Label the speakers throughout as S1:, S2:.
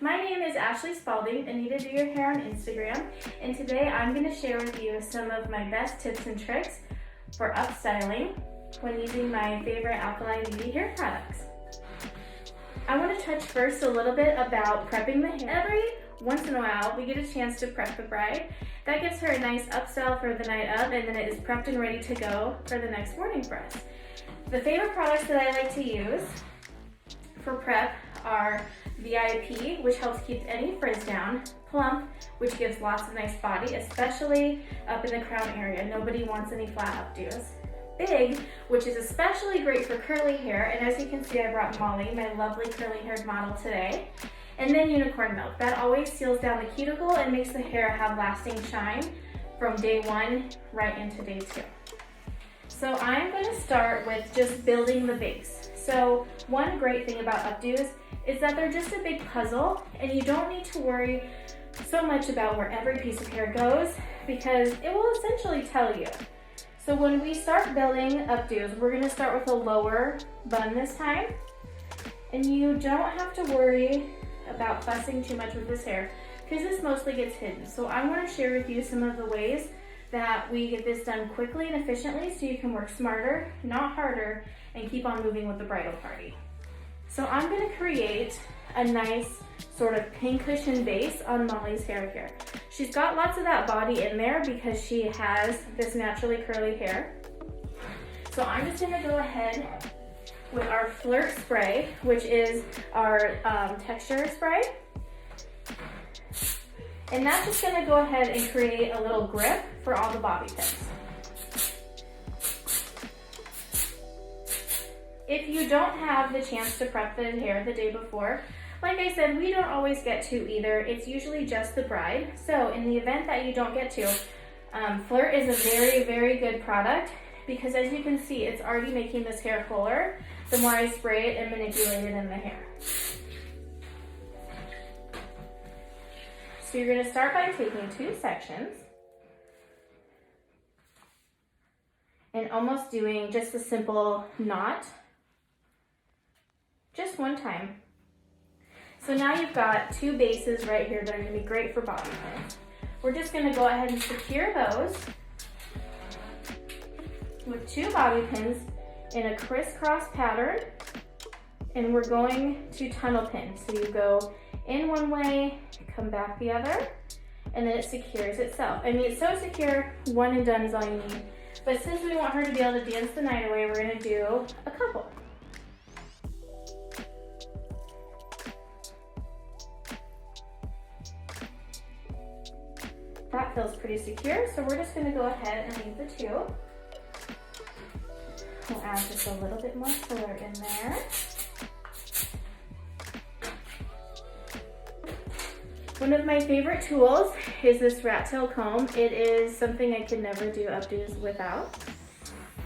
S1: My name is Ashley Spalding, Anita Do Your Hair on Instagram, and today I'm going to share with you some of my best tips and tricks for upstyling when using my favorite alkaline beauty hair products. I want to touch first a little bit about prepping the hair. Every once in a while, we get a chance to prep the bride. That gives her a nice upstyle for the night of, and then it is prepped and ready to go for the next morning for us. The favorite products that I like to use for prep are VIP, which helps keep any frizz down, Plump, which gives lots of nice body, especially up in the crown area. Nobody wants any flat updos. Big, which is especially great for curly hair, and as you can see, I brought Molly, my lovely curly haired model today. And then Unicorn Milk. That always seals down the cuticle and makes the hair have lasting shine from day one right into day two. So I'm going to start with just building the base. So one great thing about updos is that they're just a big puzzle, and you don't need to worry so much about where every piece of hair goes because it will essentially tell you. So when we start building updos, we're going to start with a lower bun this time, and you don't have to worry about fussing too much with this hair because this mostly gets hidden. So I want to share with you some of the ways that we get this done quickly and efficiently so you can work smarter, not harder, and keep on moving with the bridal party. So I'm going to create a nice sort of pincushion base on Molly's hair here. She's got lots of that body in there because she has this naturally curly hair. So I'm just going to go ahead with our Flirt spray, which is our texture spray. And that's just going to go ahead and create a little grip for all the bobby pins. If you don't have the chance to prep the hair the day before, like I said, we don't always get to either. It's usually just the bride. So in the event that you don't get to, Flirt is a very, very good product because as you can see, it's already making this hair fuller the more I spray it and manipulate it in the hair. So you're going to start by taking two sections and almost doing just a simple knot, just one time. So now you've got two bases right here that are going to be great for bobby pins. We're just going to go ahead and secure those with two bobby pins in a crisscross pattern, and we're going to tunnel pin. So you go in one way, come back the other, and then it secures itself. I mean, it's so secure, one and done is all you need. But since we want her to be able to dance the night away, we're going to do a couple. That feels pretty secure, so we're just going to go ahead and leave the two. We'll add just a little bit more filler in there. One of my favorite tools is this rat tail comb. It is something I could never do updos without.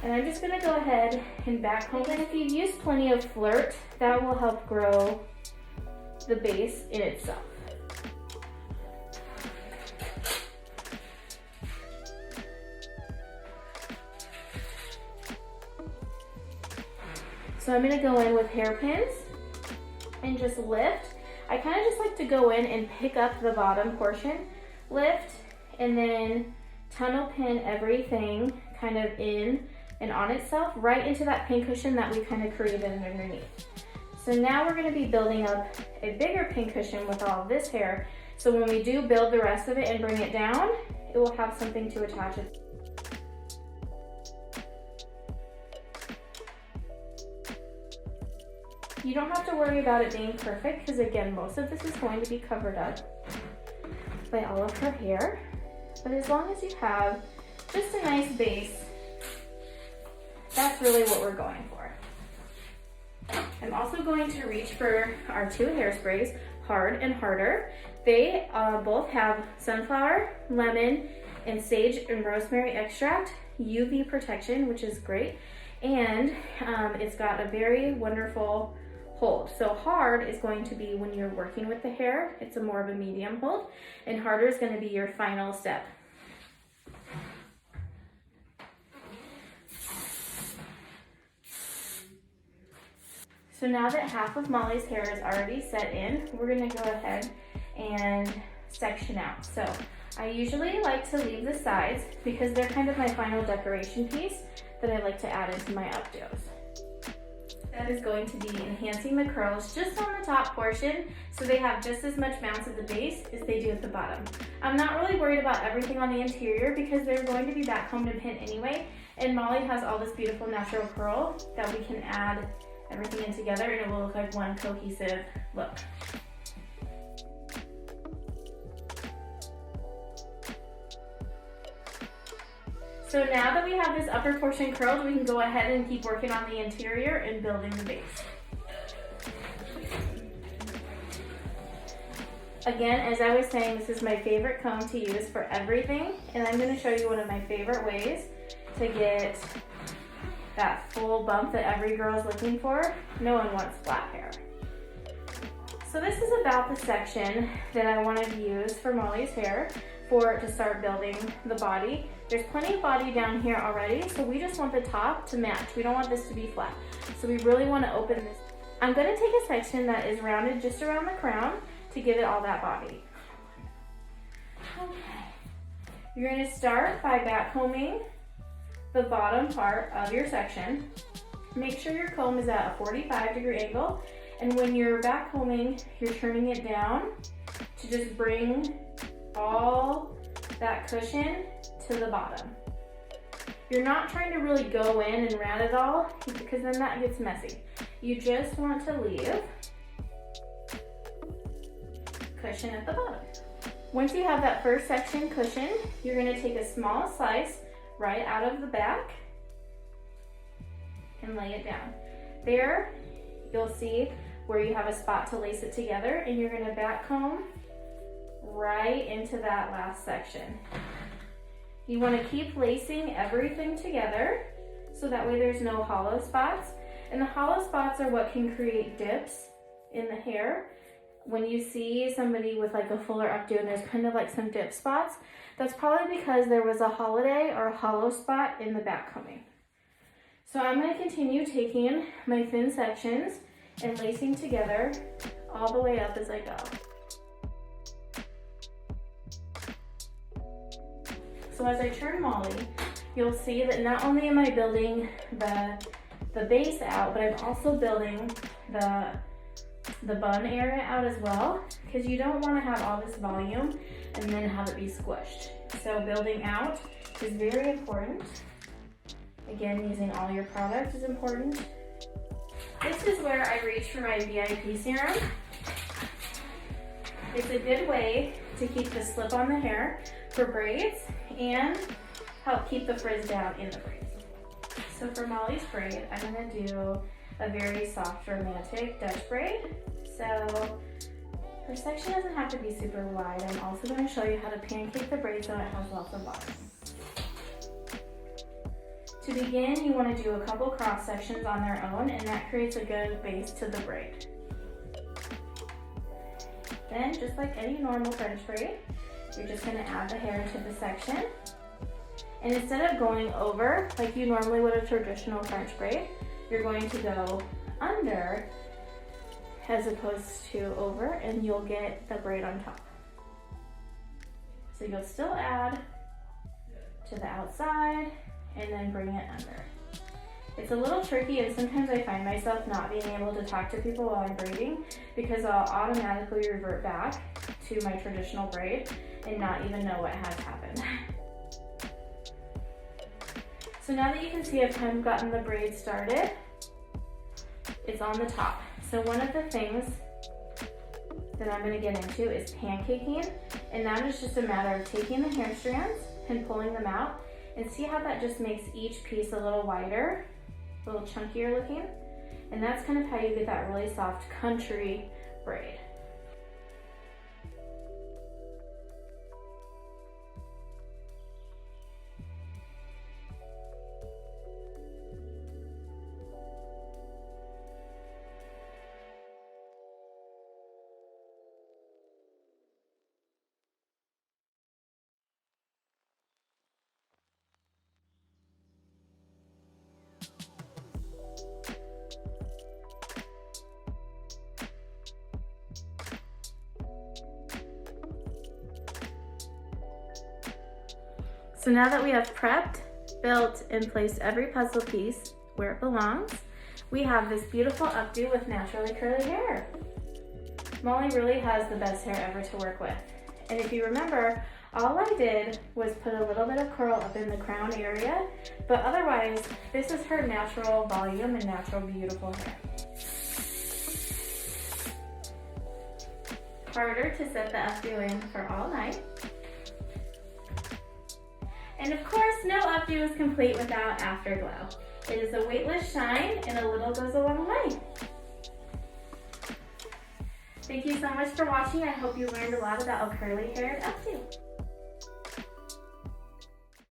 S1: And I'm just going to go ahead and backcomb. And if you've used plenty of Flirt, that will help grow the base in itself. So I'm going to go in with hairpins and just lift. I kind of just like to go in and pick up the bottom portion, lift, and then tunnel pin everything kind of in and on itself right into that pincushion that we kind of created underneath. So now we're going to be building up a bigger pincushion with all of this hair. So when we do build the rest of it and bring it down, it will have something to attach it. You don't have to worry about it being perfect because again, most of this is going to be covered up by all of her hair. But as long as you have just a nice base, that's really what we're going for. I'm also going to reach for our two hairsprays, Hard and Harder. They both have sunflower, lemon, and sage and rosemary extract, UV protection, which is great. And it's got a very wonderful hold. So hard is going to be when you're working with the hair. It's a more of a medium hold. And harder is going to be your final step. So now that half of Molly's hair is already set in, we're gonna go ahead and section out. So I usually like to leave the sides because they're kind of my final decoration piece that I like to add into my updos. That is going to be enhancing the curls just on the top portion so they have just as much bounce at the base as they do at the bottom. I'm not really worried about everything on the interior because they're going to be backcombed and pinned anyway, and Molly has all this beautiful natural curl that we can add everything in together and it will look like one cohesive look. So now that we have this upper portion curled, we can go ahead and keep working on the interior and building the base. Again, as I was saying, this is my favorite comb to use for everything, and I'm going to show you one of my favorite ways to get that full bump that every girl is looking for. No one wants flat hair. So this is about the section that I wanted to use for Molly's hair to start building the body. There's plenty of body down here already, so we just want the top to match. We don't want this to be flat. So we really want to open this. I'm going to take a section that is rounded just around the crown to give it all that body. Okay. You're going to start by backcombing the bottom part of your section. Make sure your comb is at a 45-degree angle, and when you're backcombing, you're turning it down to just bring all that cushion to the bottom. You're not trying to really go in and round it all because then that gets messy. You just want to leave cushion at the bottom. Once you have that first section cushioned, you're going to take a small slice right out of the back and lay it down. There, you'll see where you have a spot to lace it together, and you're going to backcomb right into that last section. You want to keep lacing everything together so that way there's no hollow spots. And the hollow spots are what can create dips in the hair. When you see somebody with like a fuller updo and there's kind of like some dip spots, that's probably because there was a holiday or a hollow spot in the backcombing. So I'm going to continue taking my thin sections and lacing together all the way up as I go. So as I turn Molly, you'll see that not only am I building the base out, but I'm also building the bun area out as well, because you don't want to have all this volume and then have it be squished. So building out is very important. Again, using all your products is important. This is where I reach for my VIP serum. It's a good way to keep the slip on the hair for braids and help keep the frizz down in the braids. So for Molly's braid, I'm going to do a very soft, romantic Dutch braid. So her section doesn't have to be super wide. I'm also going to show you how to pancake the braid so it has lots of bottom. To begin, you want to do a couple cross sections on their own, and that creates a good base to the braid. Then, just like any normal French braid, you're just going to add the hair to the section. And instead of going over, like you normally would a traditional French braid, you're going to go under as opposed to over, and you'll get the braid on top. So you'll still add to the outside and then bring it under. It's a little tricky, and sometimes I find myself not being able to talk to people while I'm braiding because I'll automatically revert back to my traditional braid and not even know what has happened. So now that you can see I've kind of gotten the braid started, it's on the top. So one of the things that I'm going to get into is pancaking, and that is just a matter of taking the hair strands and pulling them out, and see how that just makes each piece a little wider, a little chunkier looking, and that's kind of how you get that really soft country braid. So now that we have prepped, built, and placed every puzzle piece where it belongs, we have this beautiful updo with naturally curly hair. Molly really has the best hair ever to work with. And if you remember, all I did was put a little bit of curl up in the crown area, but otherwise, this is her natural volume and natural beautiful hair. Harder to set the updo in for all night. And of course, no updo is complete without afterglow. It is a weightless shine, and a little goes a long way. Thank you so much for watching. I hope you learned a lot about a curly haired updo.